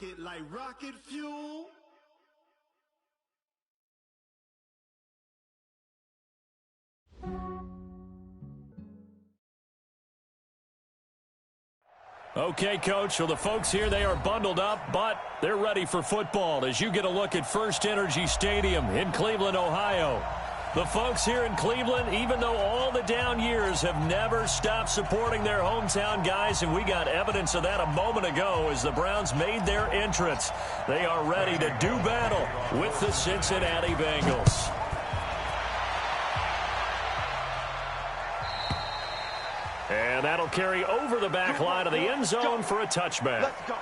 it like rocket fuel. Okay, Coach, so the folks here, they are bundled up, but they're ready for football as you get a look at First Energy Stadium in Cleveland, Ohio. The folks here in Cleveland, even though all the down years, have never stopped supporting their hometown guys, and we got evidence of that a moment ago as the Browns made their entrance. They are ready to do battle with the Cincinnati Bengals. And that'll carry over the back line of the end zone for a touchback. Let's go.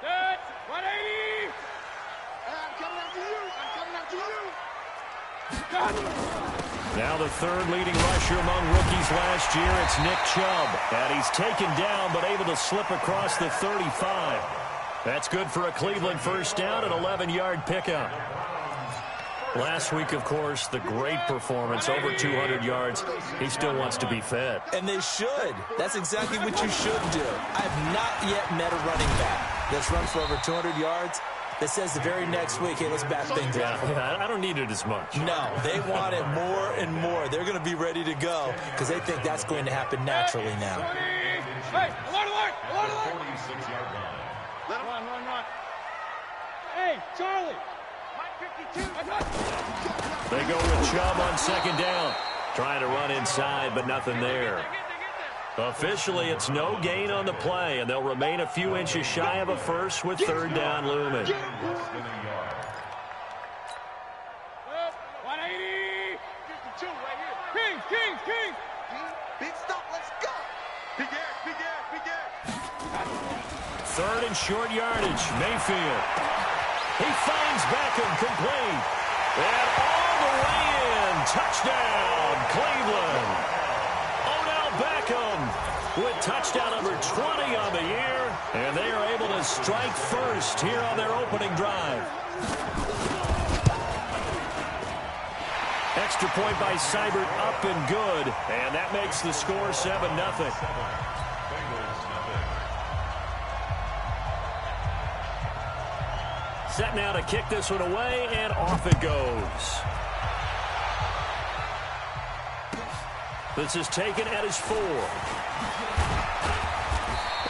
That's 180. I'm coming after you. Now the third leading rusher among rookies last year, it's Nick Chubb. And he's taken down but able to slip across the 35. That's good for a Cleveland first down, an 11-yard pickup. Last week, of course, the great performance, over 200 yards. He still wants to be fed. And they should. That's exactly what you should do. I have not yet met a running back that's run for over 200 yards that says the very next week, hey, let's back things up. Yeah, I don't need it as much. No, they want it more and more. They're going to be ready to go because they think that's going to happen naturally now. Hey, alert! Let him run. Hey, Charlie. Mike 52. They go with Chubb on second down. Trying to run inside, but nothing there. Officially, it's no gain on the play, and they'll remain a few inches shy of a first with third down looming. 180. King. Big stop. Let's go. Big air. Third and short yardage. Mayfield. He finds Beckham complete. And all the way in. Touchdown, Cleveland. Beckham with touchdown number 20 on the year, and they are able to strike first here on their opening drive. Extra point by Seibert, up and good, and that makes the score 7-0. Set now to kick this one away, and off it goes. This is taken at his 4.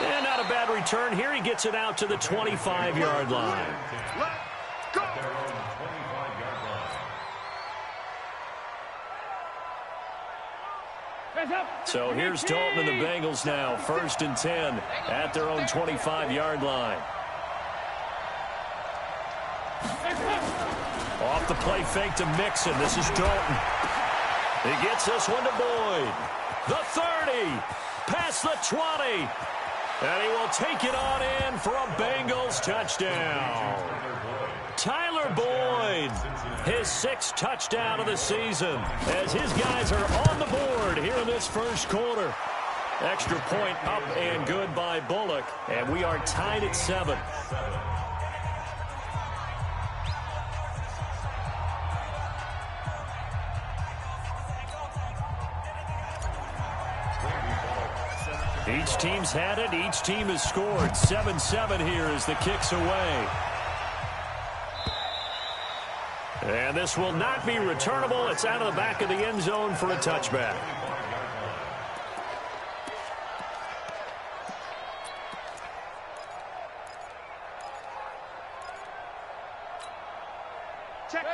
And not a bad return here. He gets it out to the 25-yard line. Let's go. So here's Dalton and the Bengals now. 1st and 10 at their own 25-yard line. Off the play fake to Mixon. This is Dalton. He gets this one to Boyd. The 30. Past the 20. And he will take it on in for a Bengals touchdown. Tyler Boyd, his 6th touchdown of the season, as his guys are on the board here in this first quarter. Extra point up and good by Bullock, and we are tied at 7. Each team's had it. Each team has scored. 7-7 here as the kick's away. And this will not be returnable. It's out of the back of the end zone for a touchback.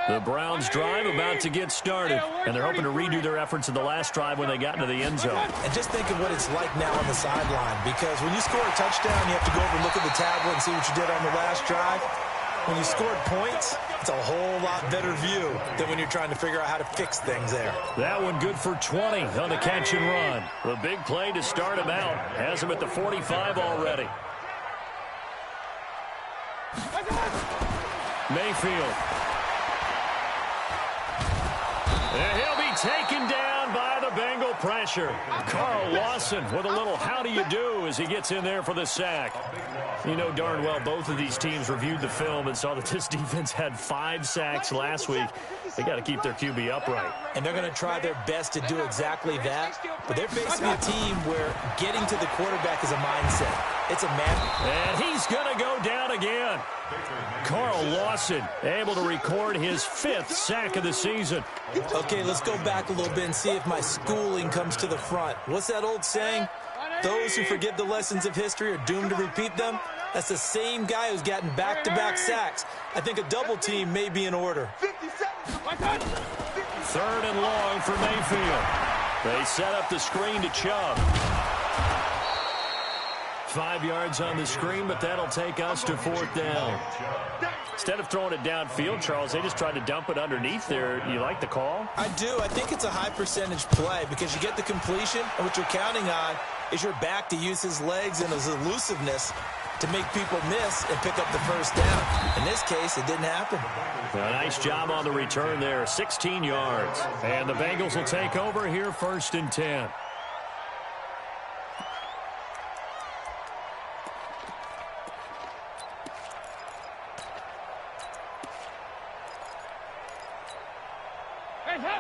The Browns drive about to get started, and they're hoping to redo their efforts in the last drive when they got into the end zone. And just think of what it's like now on the sideline, because when you score a touchdown, you have to go over and look at the tablet and see what you did on the last drive. When you scored points, it's a whole lot better view than when you're trying to figure out how to fix things there. That one good for 20 on the catch and run. The big play to start him out. Has him at the 45 already. Mayfield. And he'll be taken down by the Bengal pressure. Carl Lawson with a little how do you do as he gets in there for the sack. You know darn well both of these teams reviewed the film and saw that this defense had 5 sacks last week. They got to keep their QB upright. And they're going to try their best to do exactly that. But they're facing a team where getting to the quarterback is a mindset. It's a man. And he's going to go down again. Carl Lawson able to record his 5th sack of the season. Okay, let's go back a little bit and see if my schooling comes to the front. What's that old saying? Those who forget the lessons of history are doomed to repeat them. That's the same guy who's gotten back-to-back sacks. I think a double team may be in order. 3rd and long for Mayfield. They set up the screen to Chubb. 5 yards on the screen, but that'll take us to 4th down. Instead of throwing it downfield, Charles, they just tried to dump it underneath there. You like the call? I do. I think it's a high percentage play because you get the completion, and what you're counting on is your back to use his legs and his elusiveness to make people miss and pick up the first down. In this case, it didn't happen. A nice job on the return there, 16 yards. And the Bengals will take over here 1st and 10.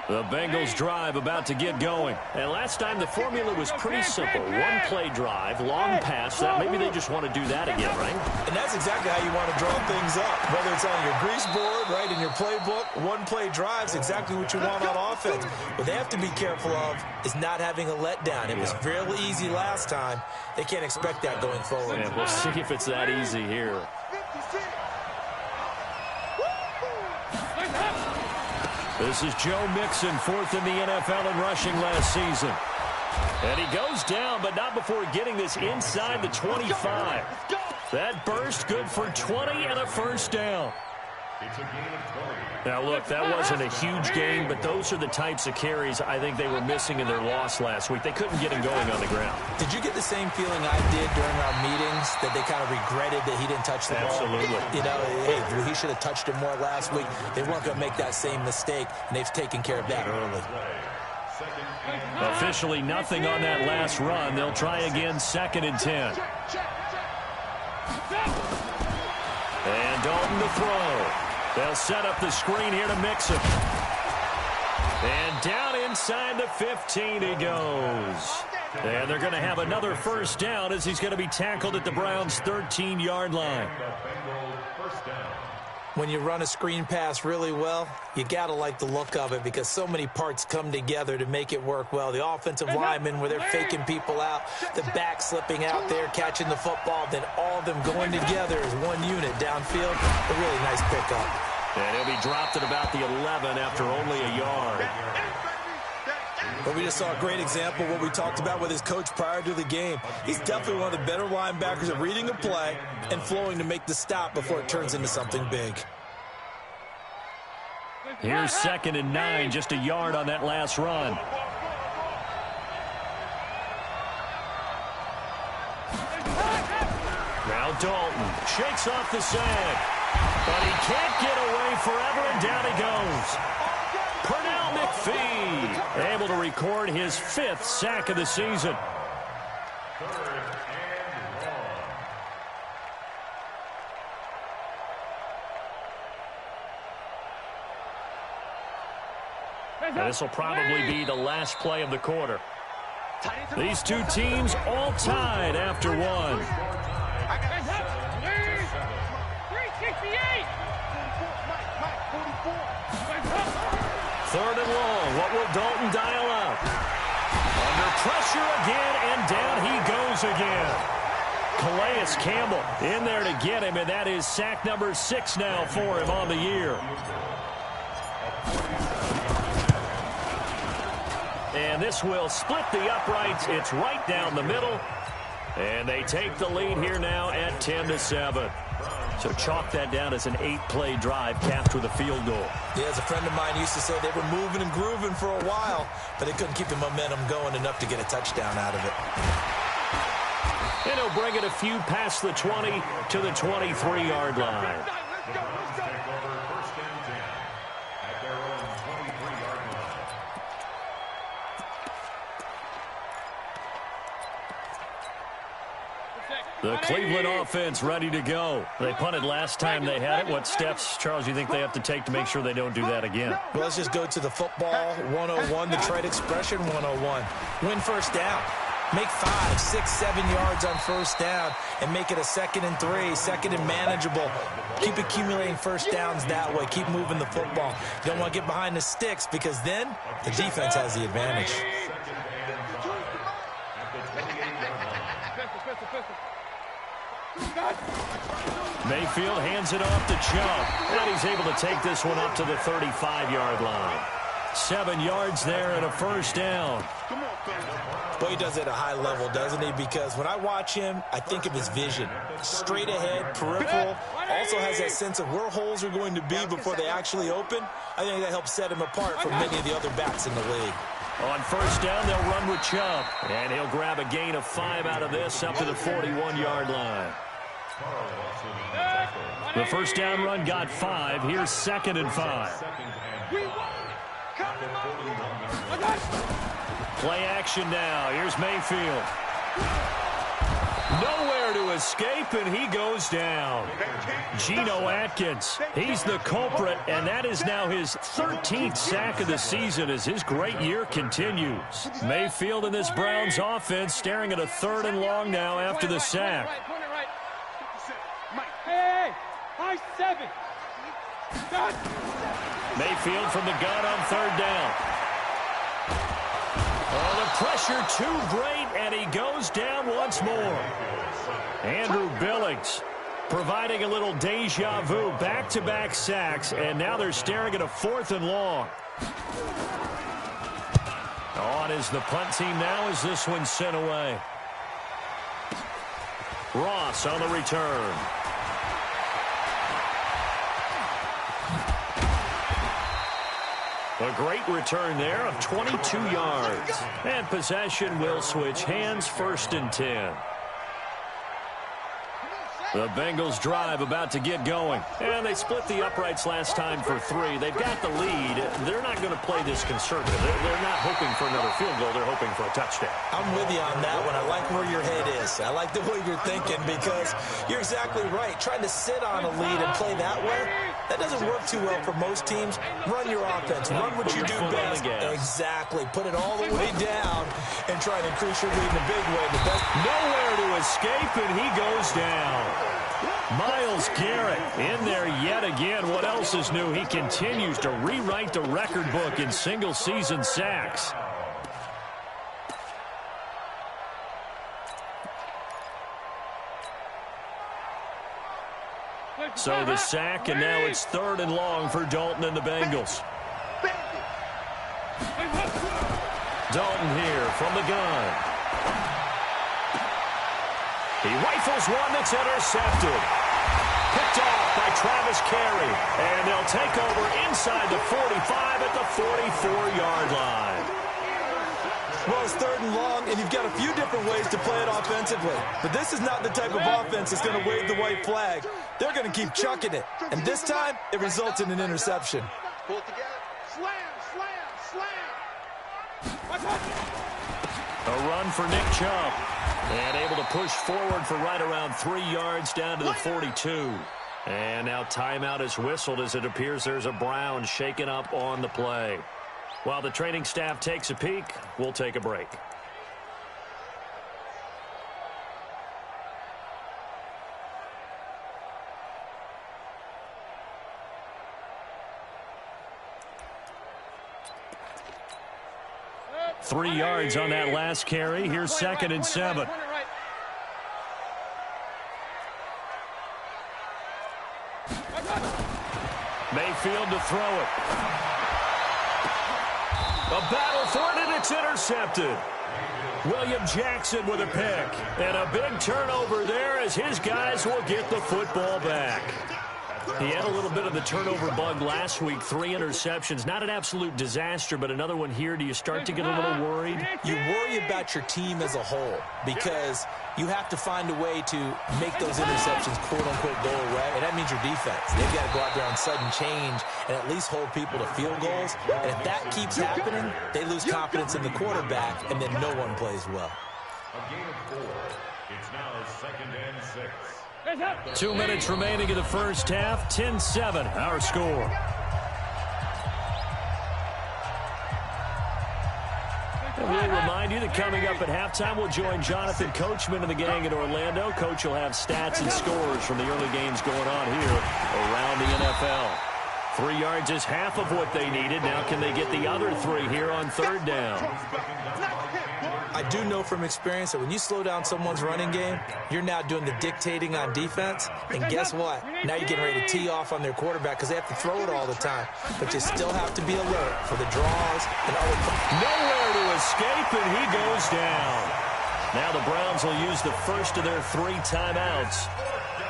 The Bengals drive about to get going. And last time the formula was pretty simple. 1-play drive, long pass. That maybe they just want to do that again, right? And that's exactly how you want to draw things up. Whether it's on your grease board, right, in your playbook, 1-play drive is exactly what you want on offense. What they have to be careful of is not having a letdown. It was fairly easy last time. They can't expect that going forward. Yeah, we'll see if it's that easy here. This is Joe Mixon, 4th in the NFL in rushing last season. And he goes down, but not before getting this inside the 25. That burst good for 20 and a first down. Now, look, that wasn't a huge gain, but those are the types of carries I think they were missing in their loss last week. They couldn't get him going on the ground. Did you get the same feeling I did during our meetings, that they kind of regretted that he didn't touch the ball? Absolutely. You know, hey, he should have touched it more last week. They weren't going to make that same mistake, and they've taken care of that early. Officially nothing on that last run. They'll try again 2nd and 10. And Dalton to throw. They'll set up the screen here to Mixon. And down inside the 15 he goes. And they're going to have another first down as he's going to be tackled at the Browns' 13-yard line. When you run a screen pass really well, you got to like the look of it because so many parts come together to make it work well. The offensive linemen, where they're faking people out, the back slipping out there, catching the football, then all of them going together as one unit downfield. A really nice pickup. And he'll be dropped at about the 11 after only a yard. But we just saw a great example of what we talked about with his coach prior to the game. He's definitely one of the better linebackers at reading a play and flowing to make the stop before it turns into something big. Here's 2nd and 9, just a yard on that last run. Now Dalton shakes off the sag. But he can't get away forever, and down he goes. Pernell McPhee able to record his 5th sack of the season. And this will probably be the last play of the quarter. These two teams all tied after one. 3rd and long. What will Dalton dial up? Under pressure again, and down he goes again. Calais Campbell in there to get him, and that is sack number 6 now for him on the year. And this will split the uprights. It's right down the middle. And they take the lead here now at 10-7. So chalk that down as an 8-play drive capped with a field goal. Yeah, as a friend of mine used to say, they were moving and grooving for a while, but they couldn't keep the momentum going enough to get a touchdown out of it. And he'll bring it a few past the 20 to the 23-yard line. The Cleveland offense ready to go. They punted last time they had it. What steps, Charles, do you think they have to take to make sure they don't do that again? Well, let's just go to the football 101, the trade expression 101. Win first down. Make 5, 6, 7 yards on first down and make it a 2nd and 3, 2nd and manageable. Keep accumulating first downs that way. Keep moving the football. You don't want to get behind the sticks because then the defense has the advantage. Mayfield hands it off to Chubb, and he's able to take this one up to the 35-yard line. 7 yards there and a first down. But he does it at a high level, doesn't he? Because when I watch him, I think of his vision. Straight ahead, peripheral. Also has that sense of where holes are going to be before they actually open. I think that helps set him apart from many of the other backs in the league. On first down, they'll run with Chubb. And he'll grab a gain of 5 out of this up to the 41-yard line. The first down run got 5. Here's 2nd and 5. Play action now. Here's Mayfield. Nowhere to escape, and he goes down. Geno Atkins, he's the culprit, and that is now his 13th sack of the season as his great year continues. Mayfield in this Browns offense staring at a 3rd and long now after the sack. Hey, high 7. Mayfield from the gun on 3rd down. Oh, the pressure too great, and he goes down once more. Andrew Billings providing a little deja vu, back-to-back sacks, and now they're staring at a 4th and long. On is the punt team now as this one's sent away. Ross on the return. A great return there of 22 yards. And possession will switch hands, 1st and 10. The Bengals drive about to get going. And they split the uprights last time for 3. They've got the lead. They're not going to play this conservative. They're not hoping for another field goal. They're hoping for a touchdown. I'm with you on that one. I like where your head is. I like the way you're thinking because you're exactly right. Trying to sit on a lead and play that way, that doesn't work too well for most teams. Run your offense. Run what you do best. Exactly. Put it all the way down and try to increase your lead in a big way. Nowhere to escape, and he goes down. Myles Garrett in there yet again. What else is new? He continues to rewrite the record book in single-season sacks. So the sack, and now it's 3rd and long for Dalton and the Bengals. Dalton here from the gun. He rifles one that's intercepted. Picked off by Travis Carey. And they'll take over inside the 45 at the 44-yard line. Well, it's 3rd and long, and you've got a few different ways to play it offensively. But this is not the type of offense that's going to wave the white flag. They're going to keep chucking it. And this time, it results in an interception. Pull it together. Slam, slam, slam. A run for Nick Chubb. And able to push forward for right around 3 yards down to the 42. And now timeout is whistled as it appears there's a Brown shaken up on the play. While the training staff takes a peek, we'll take a break. Three yards on that last carry. Here's 2nd and 7. Mayfield to throw it. A battle for it, and it's intercepted. William Jackson with a pick. And a big turnover there as his guys will get the football back. He had a little bit of the turnover bug last week, 3 interceptions. Not an absolute disaster, but another one here. Do you start to get a little worried? You worry about your team as a whole because you have to find a way to make those interceptions, quote-unquote, go away, and that means your defense. They've got to go out there on sudden change and at least hold people to field goals. And if that keeps happening, they lose confidence in the quarterback, and then no one plays well. It's now 2nd and 6. 2 minutes remaining in the first half. 10-7, our score. And we'll remind you that coming up at halftime, we'll join Jonathan Coachman and the gang in Orlando. Coach will have stats and scores from the early games going on here around the NFL. 3 yards is half of what they needed. Now can they get the other 3 here on 3rd down? I do know from experience that when you slow down someone's running game, you're now doing the dictating on defense. And guess what? Now you're getting ready to tee off on their quarterback because they have to throw it all the time. But you still have to be alert for the draws and other. Nowhere to escape, and he goes down. Now the Browns will use the first of their 3 timeouts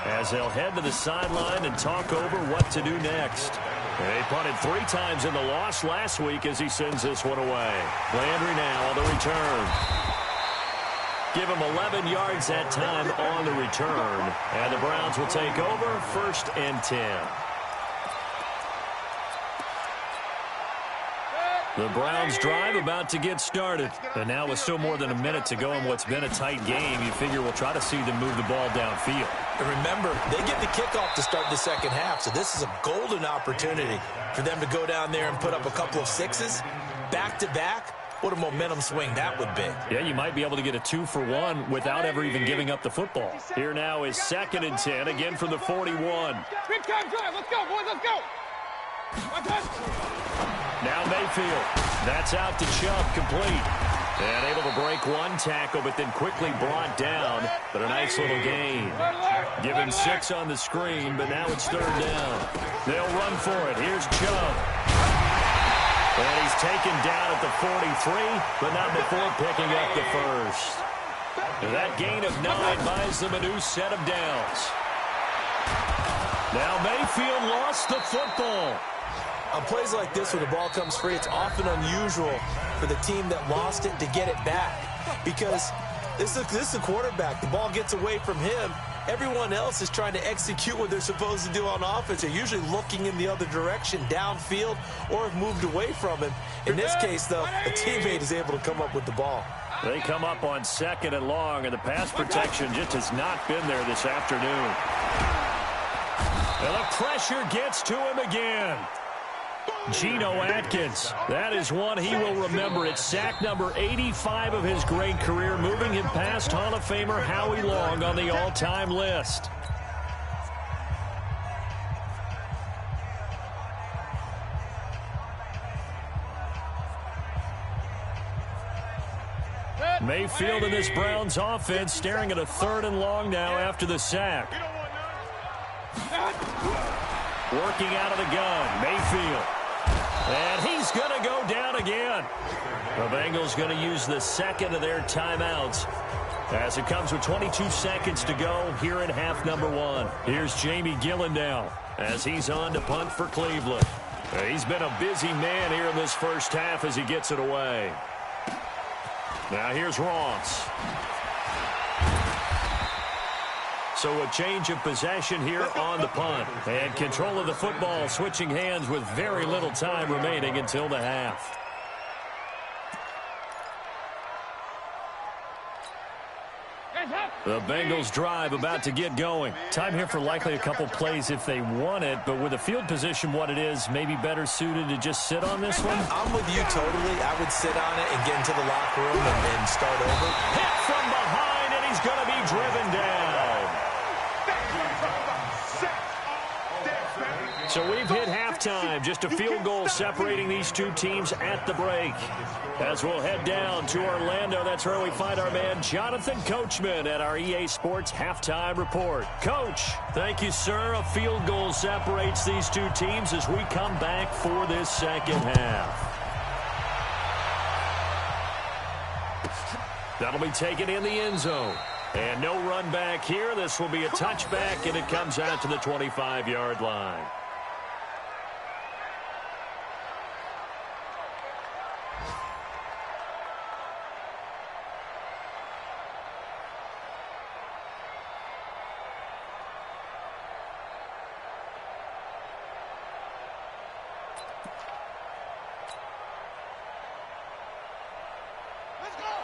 as they'll head to the sideline and talk over what to do next. They punted 3 times in the loss last week as he sends this one away. Landry now on the return. Give him 11 yards that time on the return. And the Browns will take over 1st and 10. The Browns drive about to get started. And now with still more than a minute to go in what's been a tight game, you figure we'll try to see them move the ball downfield. And remember, they get the kickoff to start the second half, so this is a golden opportunity for them to go down there and put up a couple of 6s back-to-back. What a momentum swing that would be. Yeah, you might be able to get a 2-for-1 without ever even giving up the football. Here now is 2nd and 10, again from the 41. Big time drive. Let's go, boys. Let's go. Now Mayfield. That's out to Chubb, complete. And able to break 1 tackle, but then quickly brought down. But a nice little gain. Give him 6 on the screen, but now it's 3rd down. They'll run for it. Here's Chubb. And he's taken down at the 43, but not before picking up the first. That gain of 9 buys them a new set of downs. Now Mayfield lost the football. On plays like this where the ball comes free, it's often unusual for the team that lost it to get it back. Because this is the quarterback. The ball gets away from him. Everyone else is trying to execute what they're supposed to do on offense. They're usually looking in the other direction, downfield, or have moved away from him. In this case, though, a teammate is able to come up with the ball. They come up on 2nd and long, and the pass protection just has not been there this afternoon. And the pressure gets to him again. Geno Atkins, that is one he will remember. It's sack number 85 of his great career, moving him past Hall of Famer Howie Long on the all-time list. Mayfield in this Browns offense staring at a 3rd and long now after the sack. Working out of the gun, Mayfield. And he's going to go down again. The Bengals going to use the 2nd of their timeouts as it comes with 22 seconds to go here in half number 1. Here's Jamie Gillen now as he's on to punt for Cleveland. He's been a busy man here in this first half as he gets it away. Now here's Ross. So a change of possession here on the punt. And control of the football switching hands with very little time remaining until the half. The Bengals drive about to get going. Time here for likely a couple plays if they want it, but with the field position what it is, maybe better suited to just sit on this one? I'm with you totally. I would sit on it and get into the locker room and start over. Hit from behind, and he's going to be driven down. So we've hit halftime, just a field goal separating these two teams at the break. As we'll head down to Orlando, that's where we find our man Jonathan Coachman at our EA Sports Halftime Report. Coach, thank you, sir. A field goal separates these two teams as we come back for this second half. That'll be taken in the end zone. And no run back here. This will be a touchback, and it comes out to the 25-yard line.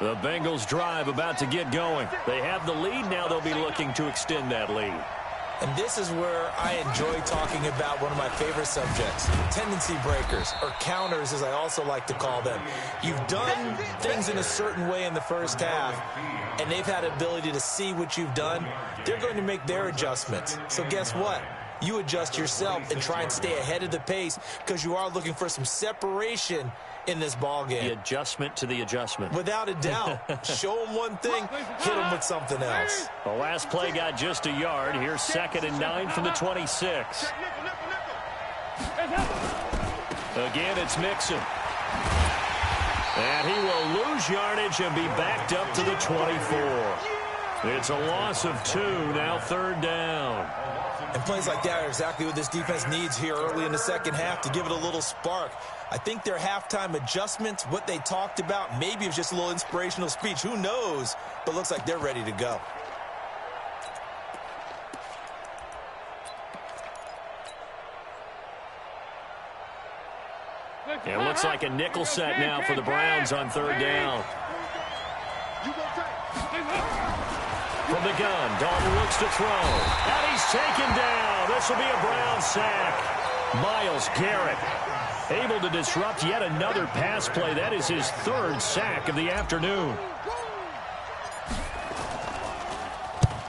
The Bengals drive about to get going. They have the lead. Now they'll be looking to extend that lead. And this is where I enjoy talking about one of my favorite subjects, tendency breakers, or counters as I also like to call them. You've done things in a certain way in the first half, and they've had ability to see what you've done. They're going to make their adjustments. So guess what? You adjust yourself and try and stay ahead of the pace because you are looking for some separation in this ball game. The adjustment to the adjustment. Without a doubt. Show them one thing, hit them with something else. The last play got just a yard. Here's 2nd and 9 from the 26. Again, it's Mixon. And he will lose yardage and be backed up to the 24. It's a loss of 2, now 3rd down. And plays like that are exactly what this defense needs here early in the second half to give it a little spark. I think their halftime adjustments, what they talked about, maybe it was just a little inspirational speech. Who knows? But looks like they're ready to go. It looks like a nickel set now for the Browns on 3rd down. From the gun, Dalton looks to throw. And he's taken down. This will be a Brown sack. Myles Garrett able to disrupt yet another pass play. That is his 3rd sack of the afternoon.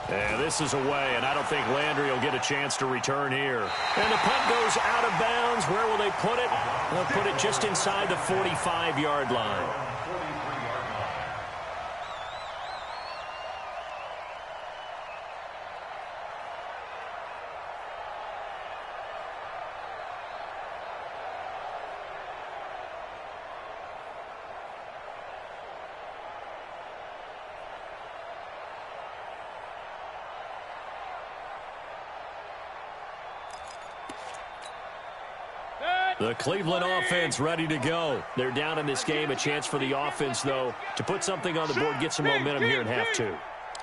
And this is away, and I don't think Landry will get a chance to return here. And the punt goes out of bounds. Where will they put it? They'll put it just inside the 45-yard line. The Cleveland offense ready to go. They're down in this game. A chance for the offense, though, to put something on the board, get some momentum here in half 2.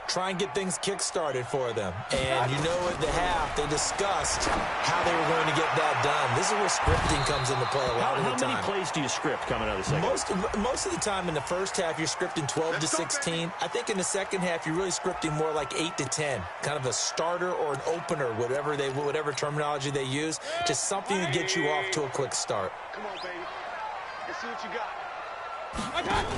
Try and get things kick-started for them. And you know at the half, they discussed how they were going to get that done. This is where scripting comes into play a lot of the time. How many plays do you script coming out of the second? Most of the time in the first half, you're scripting 12 to 16. I think in the second half, you're really scripting more like 8 to 10. Kind of a starter or an opener, whatever terminology they use. Just something to get you off to a quick start. Come on, baby. Let's see what you got. I got it.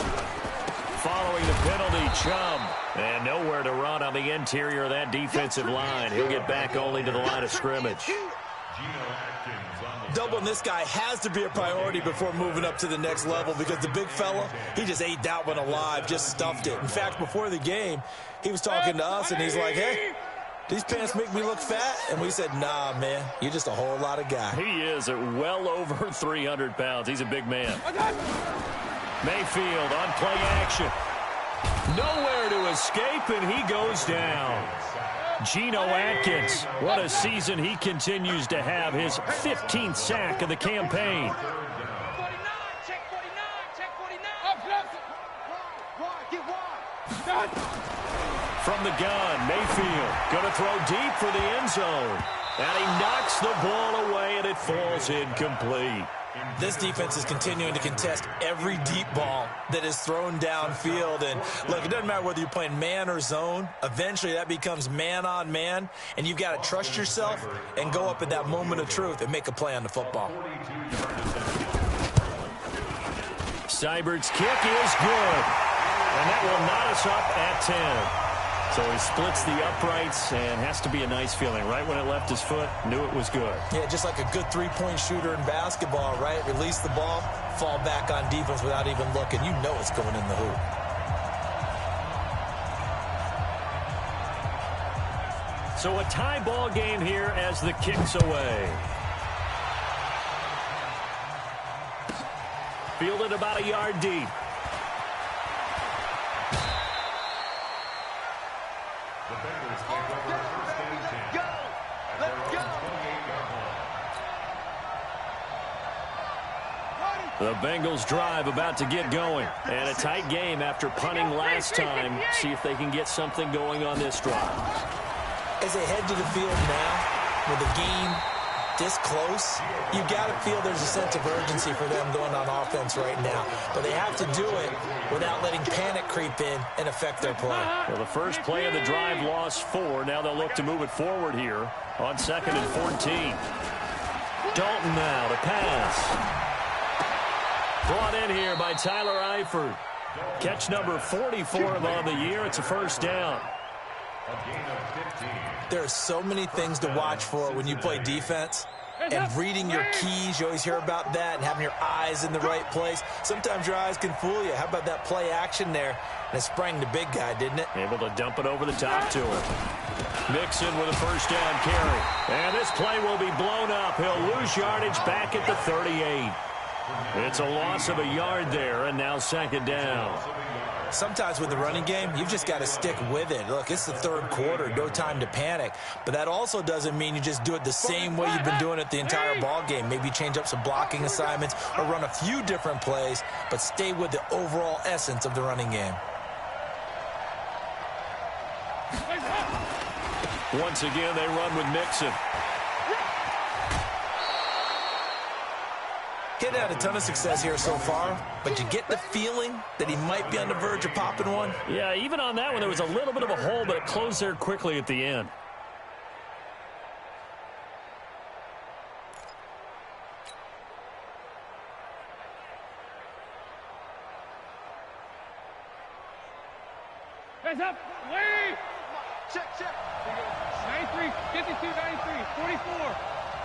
Following the penalty, Chubb. And nowhere to run on the interior of that defensive line. He'll get back only to the line of scrimmage. Doubling this guy has to be a priority before moving up to the next level because the big fella, he just ate that one alive, just stuffed it. In fact, before the game, he was talking to us, and he's like, hey, these pants make me look fat? And we said, nah, man, you're just a whole lot of guy. He is at well over 300 pounds. He's a big man. Mayfield on play action. Nowhere to escape, and he goes down. Geno Atkins, what a season he continues to have. His 15th sack of the campaign. 49, check 49, check 49. Wide, get wide. From the gun, Mayfield going to throw deep for the end zone. And he knocks the ball away, and it falls incomplete. This defense is continuing to contest every deep ball that is thrown downfield. And, look, it doesn't matter whether you're playing man or zone. Eventually, that becomes man-on-man, and you've got to trust yourself and go up at that moment of truth and make a play on the football. Seibert's kick is good. And that will knot us up at 10. So he splits the uprights, and has to be a nice feeling. Right when it left his foot, knew it was good. Yeah, just like a good three-point shooter in basketball, right? Release the ball, fall back on defense without even looking. You know it's going in the hoop. So a tie ball game here as the kick's away. Fielded about a yard deep. The Bengals drive about to get going. And a tight game after punting last time. See if they can get something going on this drive. As they head to the field now with a game this close, you got to feel there's a sense of urgency for them going on offense right now. But they have to do it without letting panic creep in and affect their play. Well, the first play of the drive lost 4. Now they'll look to move it forward here on 2nd and 14. Dalton now to pass. Brought in here by Tyler Eifert. Catch number 44 of him on the year. It's a first down. There are so many things to watch for when you play defense. And reading your keys, you always hear about that, and having your eyes in the right place. Sometimes your eyes can fool you. How about that play action there? And it sprang the big guy, didn't it? Able to dump it over the top to him. Mixon with a first down carry. And this play will be blown up. He'll lose yardage back at the 38. It's a loss of a yard there, and now 2nd down. Sometimes with the running game, you've just got to stick with it. Look, it's the 3rd quarter, no time to panic. But that also doesn't mean you just do it the same way you've been doing it the entire ball game. Maybe change up some blocking assignments or run a few different plays, but stay with the overall essence of the running game. Once again, they run with Mixon. Kid had a ton of success here so far, but you get the feeling that he might be on the verge of popping one. Yeah, even on that one, there was a little bit of a hole, but it closed there quickly at the end. Hands up! Wait! Check, check. 93, 52, 93, 44,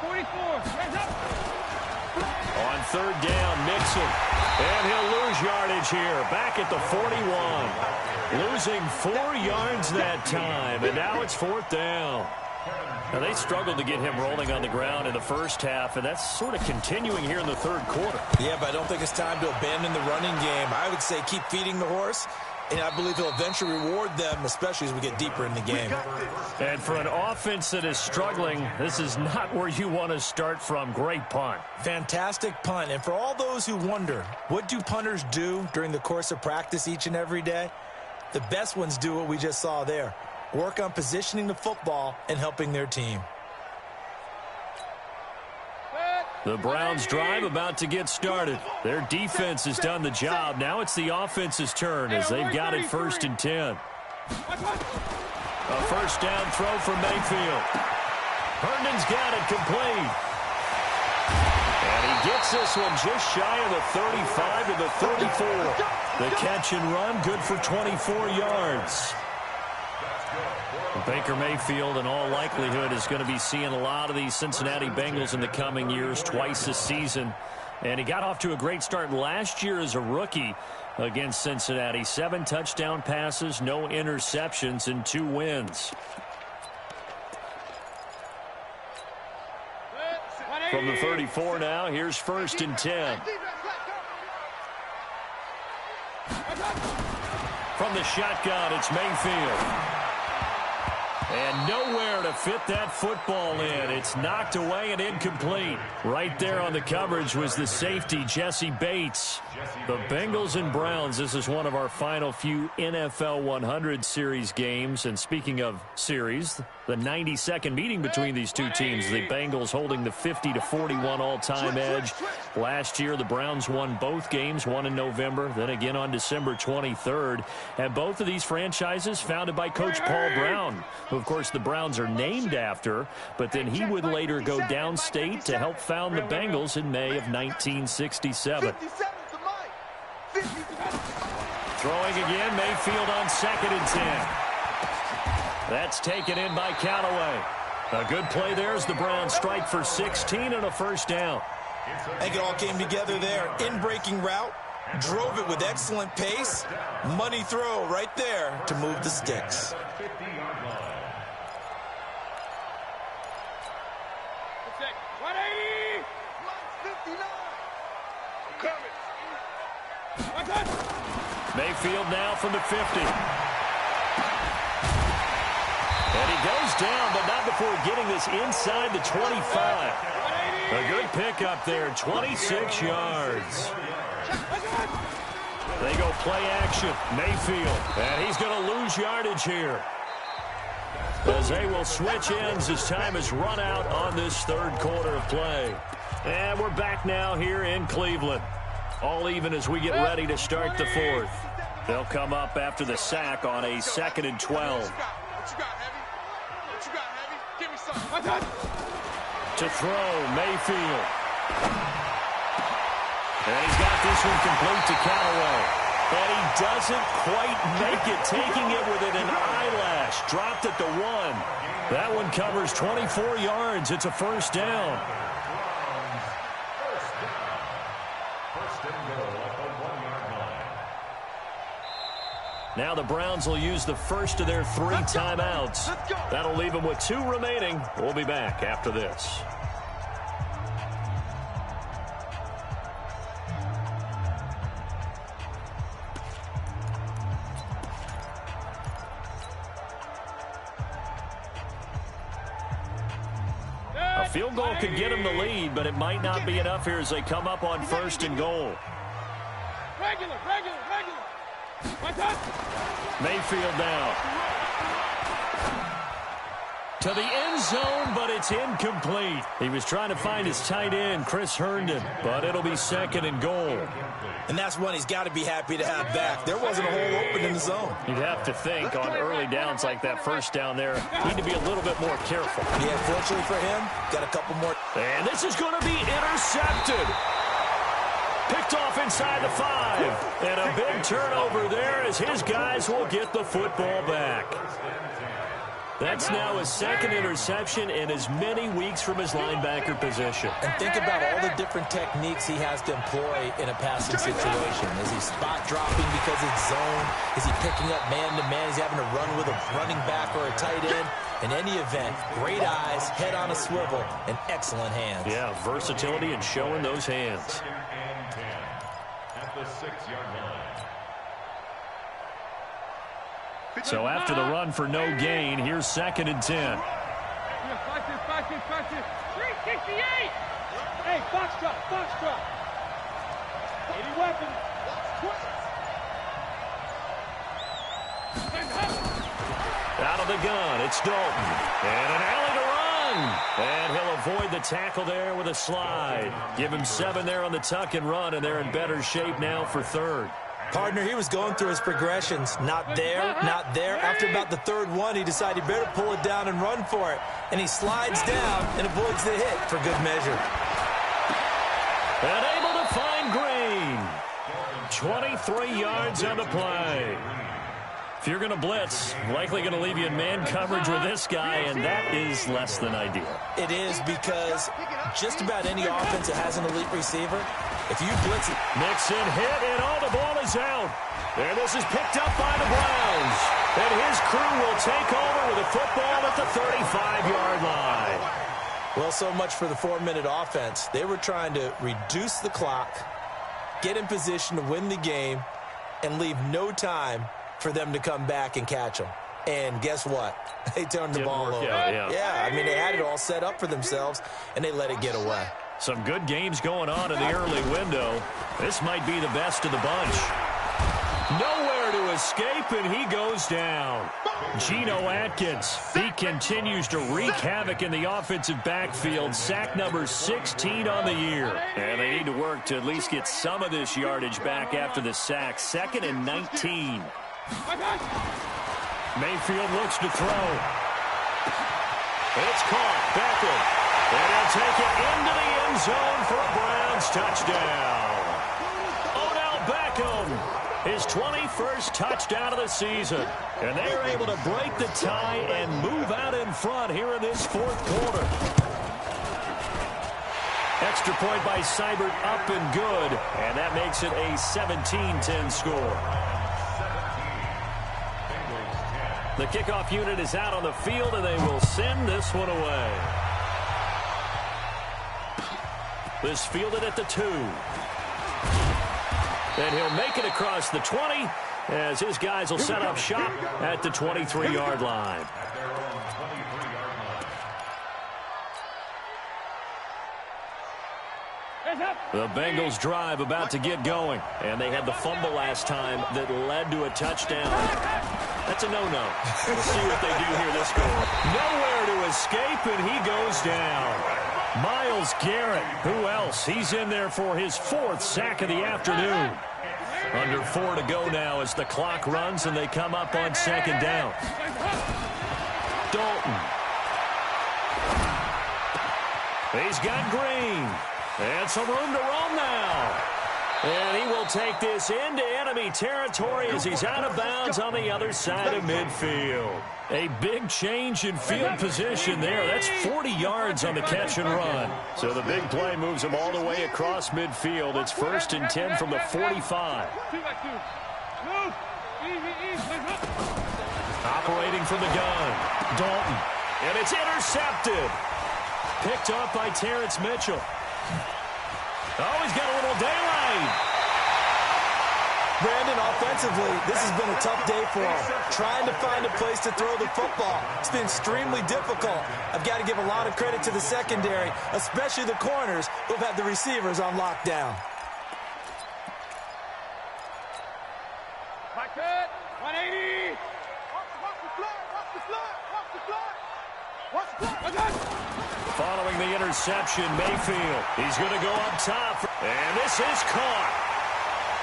44. Hands up! On 3rd down, Mixon. And he'll lose yardage here. Back at the 41. Losing 4 yards that time. And now it's 4th down. Now, they struggled to get him rolling on the ground in the first half, and that's sort of continuing here in the 3rd quarter. Yeah, but I don't think it's time to abandon the running game. I would say keep feeding the horse, and I believe he'll eventually reward them, especially as we get deeper in the game. And for an offense that is struggling, this is not where you want to start from. Great punt. Fantastic punt. And for all those who wonder, what do punters do during the course of practice each and every day? The best ones do what we just saw there. Work on positioning the football and helping their team. The Browns drive about to get started. Their defense has done the job. Now it's the offense's turn as they've got it 1st and 10. A first down throw from Mayfield. Herndon's got it complete. And he gets this one just shy of the 35 to the 34. The catch and run good for 24 yards. Baker Mayfield, in all likelihood, is going to be seeing a lot of these Cincinnati Bengals in the coming years, twice this season. And he got off to a great start last year as a rookie against Cincinnati. 7 touchdown passes, no interceptions, and 2 wins. From the 34 now, here's 1st and 10. From the shotgun, it's Mayfield. And nowhere to fit that football in. It's knocked away and incomplete. Right there on the coverage was the safety, Jesse Bates. The Bengals and Browns, this is one of our final few NFL 100 series games. And speaking of series, the 92nd meeting between these two teams. The Bengals holding the 50-41 all-time edge. Last year, the Browns won both games, one in November, then again on December 23rd. And both of these franchises founded by Coach Paul Brown, who, of course, the Browns are named after, but then he would later go downstate to help found the Bengals in May of 1967. Throwing again, Mayfield on 2nd and 10. That's taken in by Callaway. A good play there as the Browns strike for 16 and a first down. I think it all came together there. In-breaking route, drove it with excellent pace. Money throw right there to move the sticks. Mayfield now from the 50. And he goes down, but not before getting this inside the 25. A good pickup there, 26 yards. They go play action, Mayfield, and he's going to lose yardage here. as they will switch ends as time has run out on this third quarter of play. And we're back now here in Cleveland. All even as we get ready to start the fourth. They'll come up after the sack on a 2nd and 12. To throw, Mayfield. And he's got this one complete to Callaway. And he doesn't quite make it, taking it within an eyelash. Dropped at the 1. That one covers 24 yards. It's a first down. First and goal at the 1-yard line. Now the Browns will use the first of their 3 timeouts. That'll leave them with 2 remaining. We'll be back after this. A field goal could get them the lead, but it might not be enough here as they come up on 1st and goal. Regular. Mayfield now. To the end zone, but it's incomplete. He was trying to find his tight end, Chris Herndon, but it'll be 2nd and goal. And that's one he's got to be happy to have back. There wasn't a hole open in the zone. You'd have to think on early downs like that first down there, need to be a little bit more careful. Yeah, fortunately for him, got a couple more. And this is going to be intercepted. Picked off inside the 5. And a big turnover there as his guys will get the football back. That's now his 2nd interception in as many weeks from his linebacker position. And think about all the different techniques he has to employ in a passing situation. Is he spot dropping because it's zone? Is he picking up man-to-man? Is he having to run with a running back or a tight end? In any event, great eyes, head on a swivel, and excellent hands. Yeah, versatility and showing those hands. 2nd and 10 at the 6-yard line. So after the run for no gain, here's 2nd and 10. Practice. 368. Hey, box drop. 80 weapons. Out of the gun, it's Dalton. And an alley to run. And he'll avoid the tackle there with a slide. Give him 7 there on the tuck and run, and they're in better shape now for 3rd. Partner, he was going through his progressions. Not there. After about the 3rd one, he decided he better pull it down and run for it. And he slides down and avoids the hit for good measure. And able to find Green. 23 yards on the play. If you're going to blitz, likely going to leave you in man coverage with this guy, and that is less than ideal. It is because just about any offense that has an elite receiver, if you blitz it. Mixon hit, and the ball is out. And this is picked up by the Browns. And his crew will take over with a football at the 35-yard line. Well, so much for the 4-minute offense. They were trying to reduce the clock, get in position to win the game, and leave no time for them to come back and catch them. And guess what? They turned the ball over. Yeah, I mean, they had it all set up for themselves, and they let it get away. Some good games going on in the early window. This might be the best of the bunch. Nowhere to escape, and he goes down. Geno Atkins, he continues to wreak havoc in the offensive backfield. Sack number 16 on the year. And they need to work to at least get some of this yardage back after the sack. 2nd and 19. Mayfield looks to throw. It's caught. Beckham. And he'll take it into the end zone for a Browns touchdown. Odell Beckham. His 21st touchdown of the season. And they are able to break the tie and move out in front here in this 4th quarter. Extra point by Seibert up and good. And that makes it a 17-10 score. The kickoff unit is out on the field, and they will send this one away. This fielded at the 2. And he'll make it across the 20 as his guys will set up shop at the 23-yard line. The Bengals drive about to get going, and they had the fumble last time that led to a touchdown. That's a no-no. We'll see what they do here this goal. Nowhere to escape, and he goes down. Myles Garrett, who else? He's in there for his 4th sack of the afternoon. Under 4 to go now as the clock runs and they come up on 2nd down. Dalton. He's got Green. And some room to roam now. And he will take this into enemy territory as he's out of bounds on the other side of midfield. A big change in field position there. That's 40 yards on the catch and run. So the big play moves him all the way across midfield. It's 1st and 10 from the 45. Operating from the gun. Dalton. And it's intercepted. Picked up by Terrence Mitchell. Oh, he's got a little daylight. Brandon, offensively, this has been a tough day for him. Trying to find a place to throw the football. It's been extremely difficult. I've got to give a lot of credit to the secondary, especially the corners who've had the receivers on lockdown. Back it. 180. Following the interception, Mayfield. He's going to go up top. And this is caught.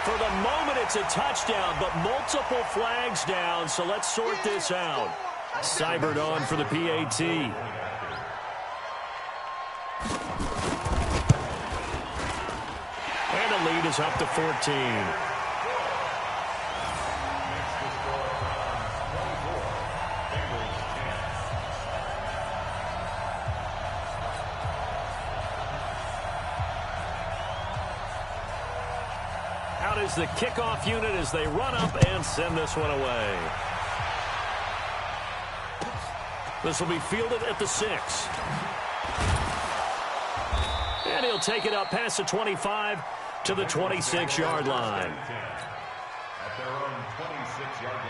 For the moment, it's a touchdown, but multiple flags down, so let's sort this out. Seibert on for the PAT. And the lead is up to 14. Out is the kickoff unit as they run up and send this one away. This will be fielded at the 6. And he'll take it up past the 25 to the 26-yard line. At their own 26-yard line.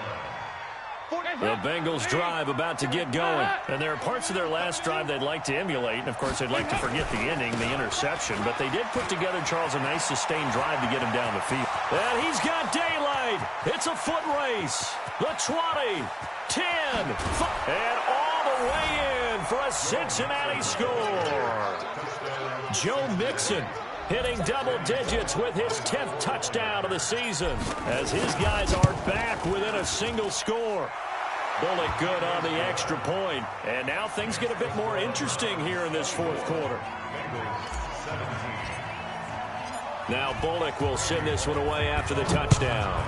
The Bengals drive about to get going. And there are parts of their last drive they'd like to emulate. And, of course, they'd like to forget the ending, the interception. But they did put together, Charles, a nice sustained drive to get him down the field. And he's got daylight. It's a foot race. The 20, 10, 5, and all the way in for a Cincinnati score. Joe Mixon hitting double digits with his 10th touchdown of the season as his guys are back within a single score. Bullock good on the extra point. And now things get a bit more interesting here in this 4th quarter. Now Bullock will send this one away after the touchdown.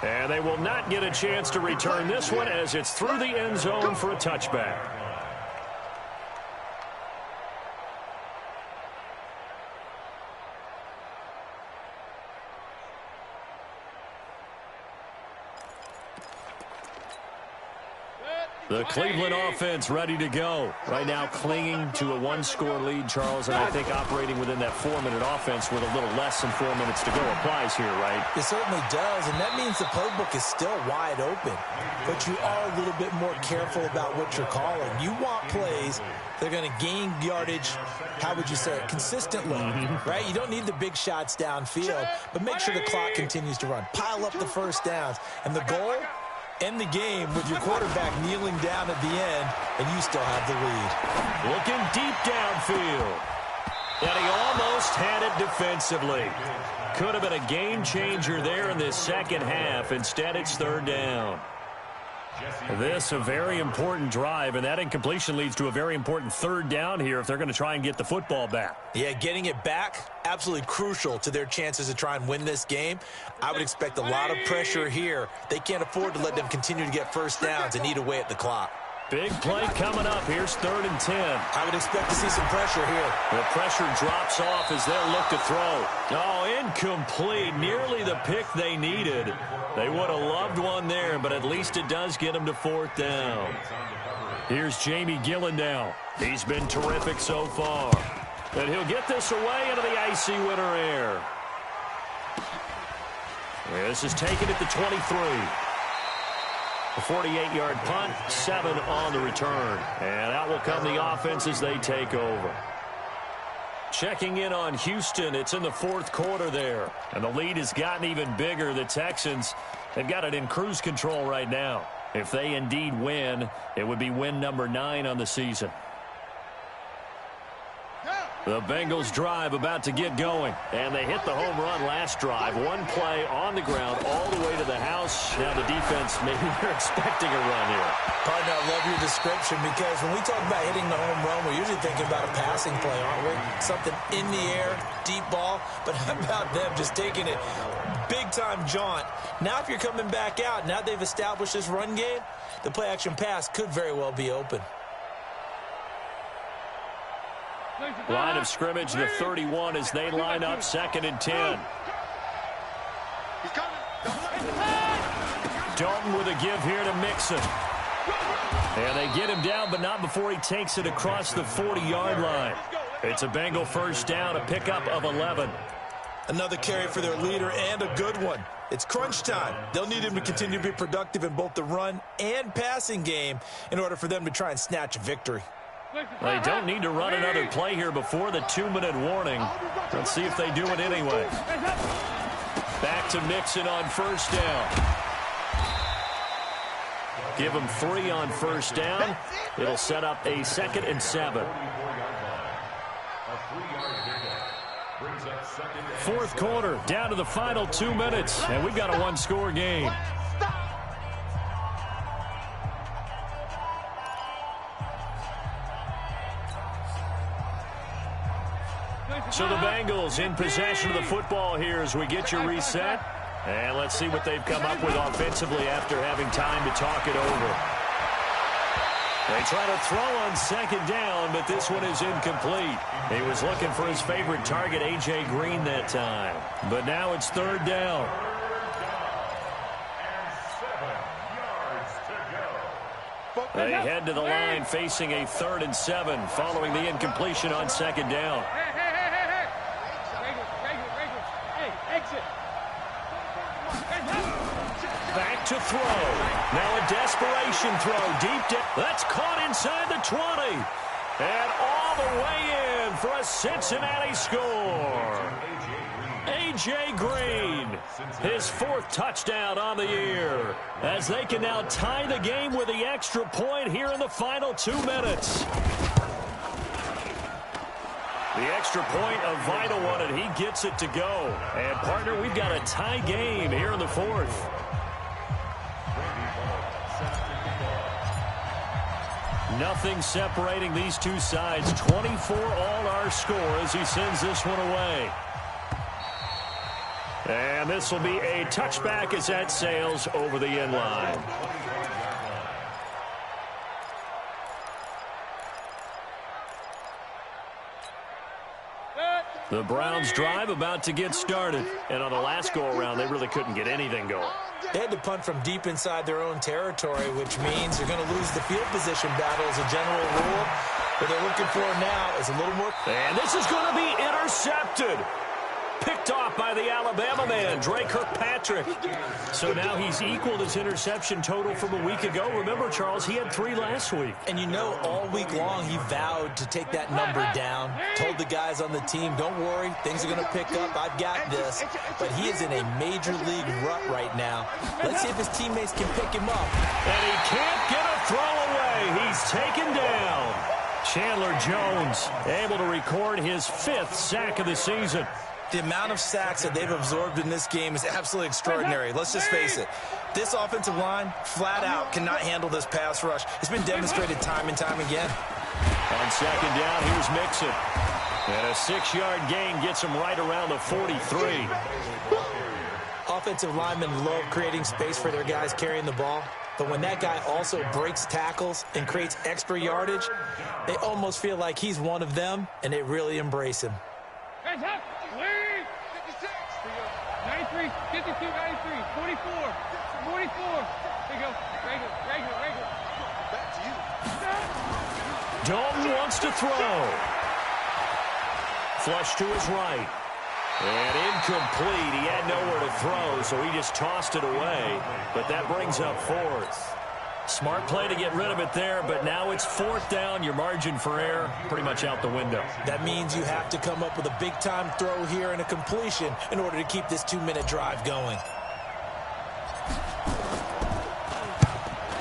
And they will not get a chance to return this one as it's through the end zone for a touchback. The Cleveland offense ready to go. Right now clinging to a 1-score lead, Charles, and I think operating within that 4-minute offense with a little less than 4 minutes to go applies here, right? It certainly does, and that means the playbook is still wide open. But you are a little bit more careful about what you're calling. You want plays that are going to gain yardage, how would you say it, consistently, right? You don't need the big shots downfield, but make sure the clock continues to run. Pile up the first downs, and the goal, end the game with your quarterback kneeling down at the end, and you still have the lead. Looking deep downfield. And he almost had it defensively. Could have been a game changer there in this second half. Instead, it's 3rd down. This a very important drive, and that incompletion leads to a very important 3rd down here if they're going to try and get the football back. Yeah, getting it back, absolutely crucial to their chances to try and win this game. I would expect a lot of pressure here. They can't afford to let them continue to get first downs and eat away at the clock. Big play coming up. Here's 3rd and 10. I would expect to see some pressure here. The pressure drops off as they'll look to throw. Oh, incomplete. Nearly the pick they needed. They would have loved one there, but at least it does get them to 4th down. Here's Jamie Gillen. He's been terrific so far. And he'll get this away into the icy winter air. This is taken at the 23. A 48-yard punt, 7 on the return. And out will come the offense as they take over. checking in on Houston. It's in the fourth quarter there. And the lead has gotten even bigger. The Texans, they've got it in cruise control right now. If they indeed win, it would be win number 9 on the season. The Bengals drive about to get going. And they hit the home run last drive. One play on the ground all the way to the house. Now the defense, maybe they're expecting a run here. Partner, I love your description because when we talk about hitting the home run, we're usually thinking about a passing play, aren't we? Something in the air, deep ball. But how about them just taking it big-time jaunt? Now if you're coming back out, now they've established this run game, the play-action pass could very well be open. Line of scrimmage, the 31 as they line up 2nd and 10. Dalton with a give here to Mixon. And they get him down, but not before he takes it across the 40-yard line. It's a Bengal first down, a pickup of 11. Another carry for their leader and a good one. It's crunch time. They'll need him to continue to be productive in both the run and passing game in order for them to try and snatch a victory. They don't need to run another play here before the 2-minute warning. Let's see if they do it anyway. Back to Mixon on first down. Give him 3 on first down. It'll set up a 2nd and 7. Fourth quarter, down to the final 2 minutes, and we've got a one-score game. So the Bengals in possession of the football here as we get you reset. And let's see what they've come up with offensively after having time to talk it over. They try to throw on 2nd down, but this one is incomplete. He was looking for his favorite target, A.J. Green, that time. But now it's 3rd down. They head to the line facing a 3rd and 7 following the incompletion on 2nd down. Back to throw. Now a desperation throw deep down. That's caught inside the 20. And all the way in for a Cincinnati score. A.J. Green, his 4th touchdown on the year, as they can now tie the game with the extra point here in the final 2 minutes. The extra point, a vital one, and he gets it to go. And, partner, we've got a tie game here in the 4th. Nothing separating these two sides. 24 all our score as he sends this one away. And this will be a touchback as that sails over the end line. The Browns drive about to get started. And on the last go-around, they really couldn't get anything going. They had to punt from deep inside their own territory, which means they're going to lose the field position battle as a general rule. What they're looking for now is a little more. And this is going to be intercepted. Picked off by the Alabama man, Dre Kirkpatrick. So now he's equaled his interception total from a week ago. Remember, Charles, he had 3 last week. And you know, all week long he vowed to take that number down. Told the guys on the team, don't worry, things are going to pick up. I've got this. But he is in a major league rut right now. Let's see if his teammates can pick him up. And he can't get a throw away. He's taken down. Chandler Jones able to record his 5th sack of the season. The amount of sacks that they've absorbed in this game is absolutely extraordinary. Let's just face it. This offensive line, flat out, cannot handle this pass rush. It's been demonstrated time and time again. On 2nd down, here's Mixon. And a 6-yard gain gets him right around the 43. Offensive linemen love creating space for their guys carrying the ball. But when that guy also breaks tackles and creates extra yardage, they almost feel like he's one of them, and they really embrace him. 93, 52, 93, 44, 44. There you go. Regular. Back to you. Dalton wants to throw. Flush to his right. And incomplete. He had nowhere to throw, so he just tossed it away. But that brings up 4th. Smart play to get rid of it there, but now it's 4th down. Your margin for error pretty much out the window. That means you have to come up with a big-time throw here and a completion in order to keep this 2-minute drive going.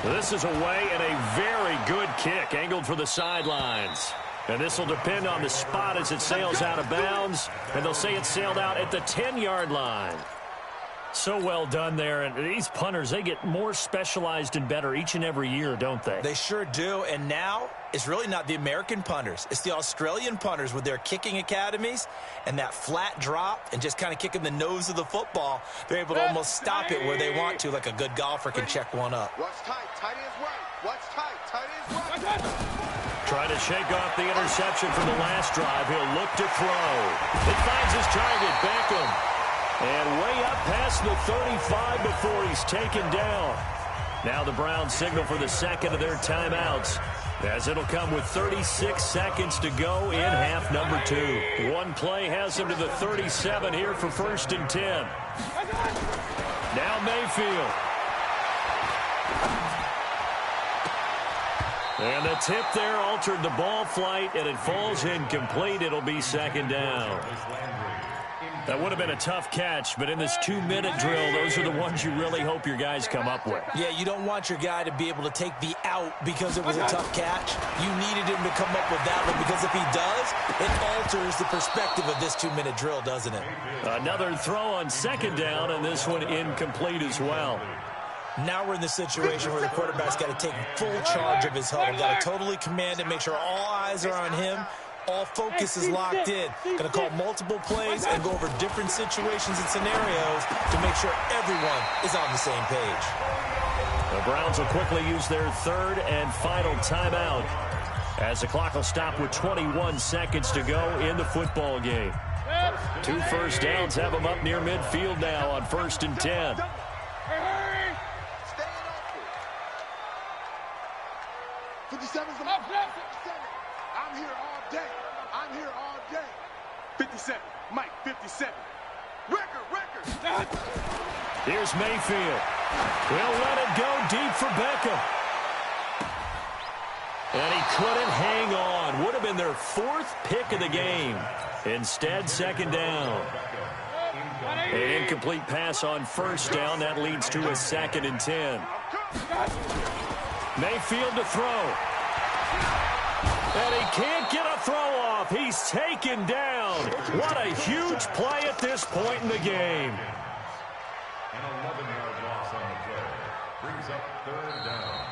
This is away and a very good kick angled for the sidelines. And this will depend on the spot as it sails out of bounds. And they'll say it sailed out at the 10-yard line. So well done there. And these punters, they get more specialized and better each and every year, don't they? They sure do. And now it's really not the American punters. It's the Australian punters with their kicking academies and that flat drop and just kind of kicking the nose of the football. They're able to almost stop it where they want to, like a good golfer can check one up. Watch tight. Tight ends right. Watch tight. Tight ends right. Trying to shake off the interception from the last drive. He'll look to throw. It finds his target, Beckham. And way up past the 35 before he's taken down. Now the Browns signal for the second of their timeouts, as it'll come with 36 seconds to go in half number 2. One play has him to the 37 here for 1st and 10. Now Mayfield. And the tip there altered the ball flight, and it falls incomplete. It'll be 2nd down. That would have been a tough catch, but in this 2-minute drill, those are the ones you really hope your guys come up with. Yeah, you don't want your guy to be able to take the out because it was a tough catch. You needed him to come up with that one because if he does, it alters the perspective of this 2-minute drill, doesn't it? Another throw on 2nd down, and this one incomplete as well. Now we're in the situation where the quarterback's got to take full charge of his huddle. Got to totally command it, make sure all eyes are on him. All focus is locked in. Going to call multiple plays and go over different situations and scenarios to make sure everyone is on the same page. The Browns will quickly use their 3rd and final timeout as the clock will stop with 21 seconds to go in the football game. 2 first downs have them up near midfield now on 1st and 10. I'm here all day. I'm here all day. 57. Mike, 57. Record. Here's Mayfield. We'll let it go deep for Beckham. And he couldn't hang on. Would have been their 4th pick of the game. Instead, 2nd down. An incomplete pass on 1st down. That leads to a 2nd and 10. Mayfield to throw. And he can't get a throw off. He's taken down. What a huge play at this point in the game. An 11-yard loss on the play. Brings up 3rd down.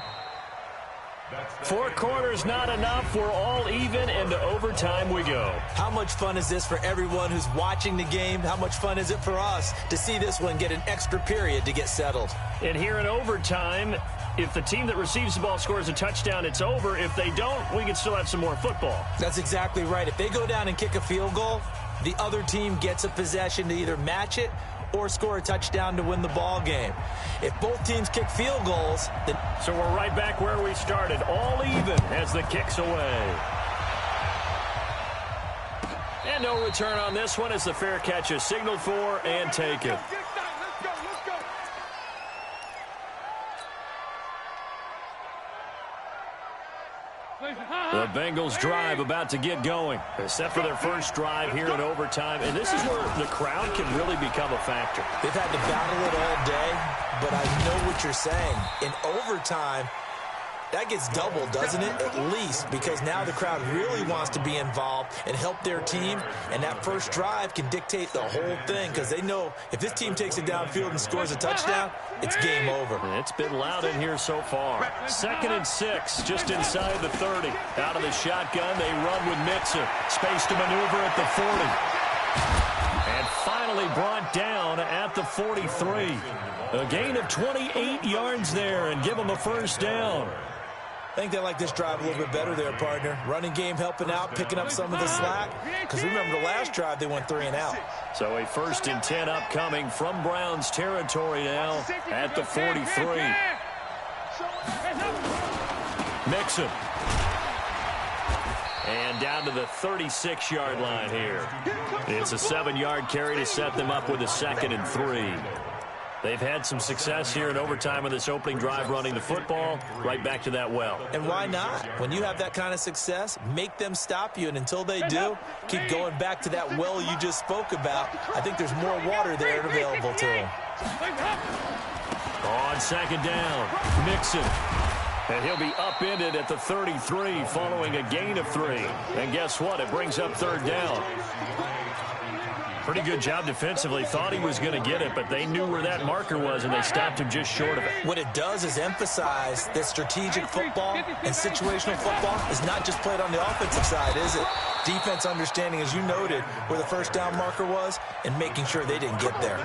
4 quarters not enough. We're all even, and to overtime we go. How much fun is this for everyone who's watching the game? How much fun is it for us to see this one get an extra period to get settled? And here in overtime, if the team that receives the ball scores a touchdown, it's over. If they don't, we can still have some more football. That's exactly right. If they go down and kick a field goal, the other team gets a possession to either match it or score a touchdown to win the ball game. If both teams kick field goals, then... So we're right back where we started, all even as the kick's away. And no return on this one as the fair catch is signaled for and taken. The Bengals drive about to get going. They're set for their first drive here in overtime, and this is where the crowd can really become a factor. They've had to battle it all day, but I know what you're saying. In overtime, that gets doubled, doesn't it? At least, because now the crowd really wants to be involved and help their team, and that first drive can dictate the whole thing because they know if this team takes it downfield and scores a touchdown, it's game over. It's been loud in here so far. 2nd and 6, just inside the 30. Out of the shotgun, they run with Mixon. Space to maneuver at the 40. And finally brought down at the 43. A gain of 28 yards there and give them a 1st down. I think they like this drive a little bit better there, partner. Running game helping out, picking up some of the slack. Because remember, the last drive, they went 3 and out. So a 1st and 10 upcoming from Browns territory now at the 43. Mixon. And down to the 36-yard line here. It's a 7-yard carry to set them up with a 2nd and 3. They've had some success here in overtime with this opening drive running the football. Right back to that well. And why not? When you have that kind of success, make them stop you. And until they do, keep going back to that well you just spoke about. I think there's more water there available to them. On second down, Mixon. And he'll be upended at the 33 following a gain of 3. And guess what? It brings up third down. Pretty good job defensively. Thought he was going to get it, but they knew where that marker was, and they stopped him just short of it. What it does is emphasize that strategic football and situational football is not just played on the offensive side, is it? Defense understanding, as you noted, where the first down marker was and making sure they didn't get there. A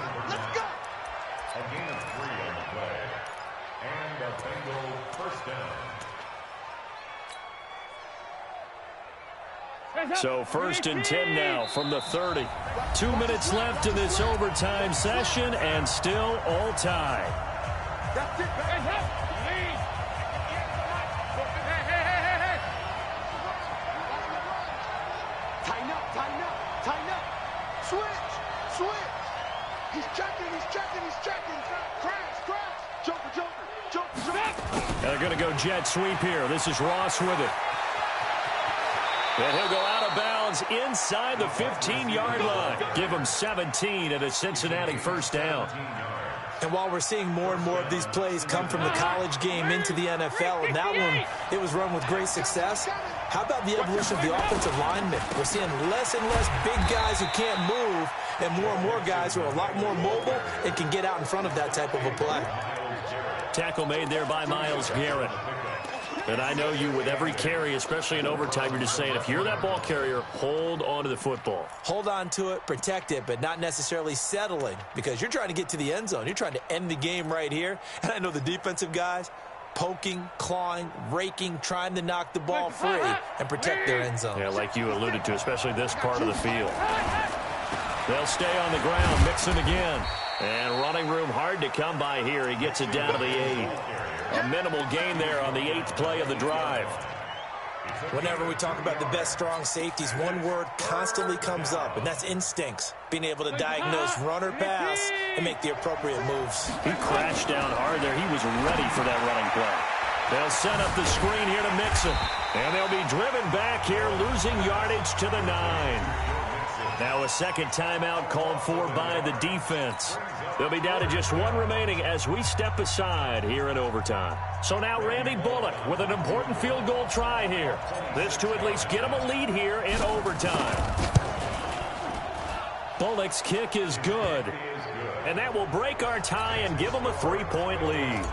gain of 3 on the play. And a Bengal first down. So 1st and 10 now from the 30. 2 minutes left in this overtime session, and still all tied. Tighten up. Switch. He's checking. Crash. Joker. And they're going to go jet sweep here. This is Ross with it. And he'll go out of bounds inside the 15-yard line. Give him 17 and a Cincinnati first down. And while we're seeing more and more of these plays come from the college game into the NFL, and that one, it was run with great success, how about the evolution of the offensive linemen? We're seeing less and less big guys who can't move and more guys who are a lot more mobile and can get out in front of that type of a play. Tackle made there by Myles Garrett. And I know you, with every carry, especially in overtime, you're just saying, if you're that ball carrier, hold on to the football. Hold on to it, protect it, but not necessarily settling, because you're trying to get to the end zone. You're trying to end the game right here. And I know the defensive guys, poking, clawing, raking, trying to knock the ball free and protect their end zone. Yeah, like you alluded to, especially this part of the field. They'll stay on the ground, Mixon again. And running room hard to come by here. He gets it down to the 8. A minimal gain there on the 8th play of the drive. Whenever we talk about the best strong safeties, one word constantly comes up, and that's instincts. Being able to diagnose run or pass and make the appropriate moves. He crashed down hard there. He was ready for that running play. They'll set up the screen here to Mixon. And they'll be driven back here, losing yardage to the 9. Now a second timeout called for by the defense. They'll be down to just 1 remaining as we step aside here in overtime. So now Randy Bullock with an important field goal try here. This to at least get him a lead here in overtime. Bullock's kick is good. And that will break our tie and give them a 3-point lead.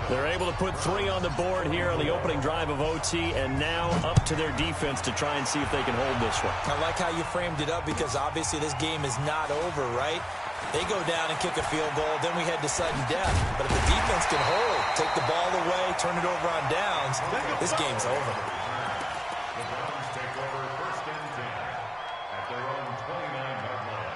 They're able to put 3 on the board here on the opening drive of OT, and now up to their defense to try and see if they can hold this one. I like how you framed it up, because obviously this game is not over, right? They go down and kick a field goal, then we head to sudden death. But if the defense can hold, take the ball away, turn it over on downs, this game's over. The Browns take over 1st and 10 at their own 29-yard line.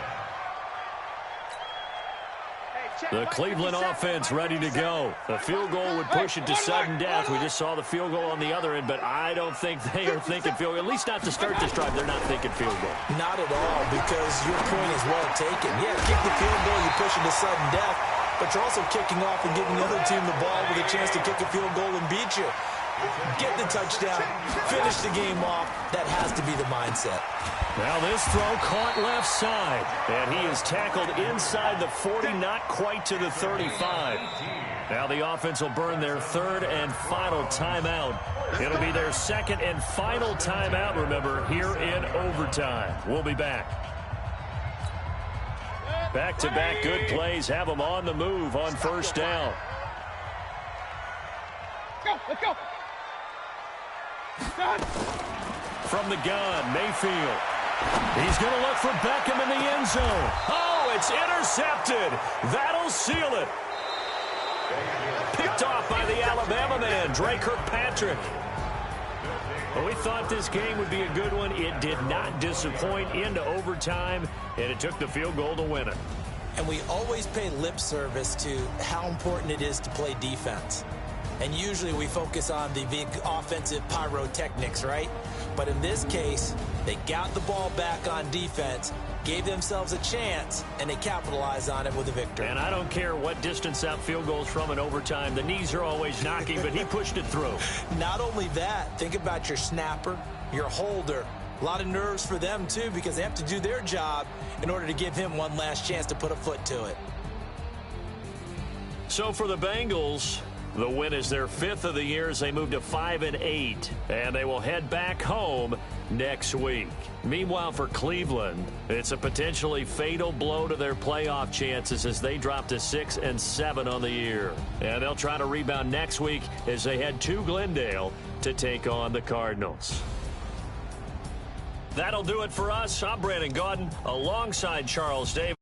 The Cleveland offense ready to go. The field goal would push it to sudden death. We just saw the field goal on the other end, but I don't think they are thinking field goal. At least not to start this drive. They're not thinking field goal. Not at all, because your point is well taken. Yeah, kick the field goal, you push it to sudden death, but you're also kicking off and giving the other team the ball with a chance to kick a field goal and beat you. Get the touchdown, finish the game off. That has to be the mindset. Now this throw caught left side, and he is tackled inside the 40, not quite to the 35. Now the offense will burn their 3rd and final timeout. It'll be their 2nd and final timeout, remember, here in overtime. We'll be back. Back-to-back good plays have them on the move on 1st down. Let's go. From the gun, Mayfield. He's going to look for Beckham in the end zone. Oh, it's intercepted. That'll seal it. Picked off by the Alabama man, Dre Kirkpatrick. Well, we thought this game would be a good one. It did not disappoint into overtime, and it took the field goal to win it. And we always pay lip service to how important it is to play defense. And usually we focus on the big offensive pyrotechnics, right? But in this case, They got the ball back on defense, gave themselves a chance, and they capitalized on it with a victory. And I don't care what distance that field goes from in overtime. The knees are always knocking, but he pushed it through. Not only that, think about your snapper, your holder. A lot of nerves for them, too, because they have to do their job in order to give him one last chance to put a foot to it. So for the Bengals, the win is their 5th of the year as they move to 5-8, and they will head back home next week. Meanwhile, for Cleveland, it's a potentially fatal blow to their playoff chances as they drop to 6-7 on the year. And they'll try to rebound next week as they head to Glendale to take on the Cardinals. That'll do it for us. I'm Brandon Gaudin alongside Charles Davis.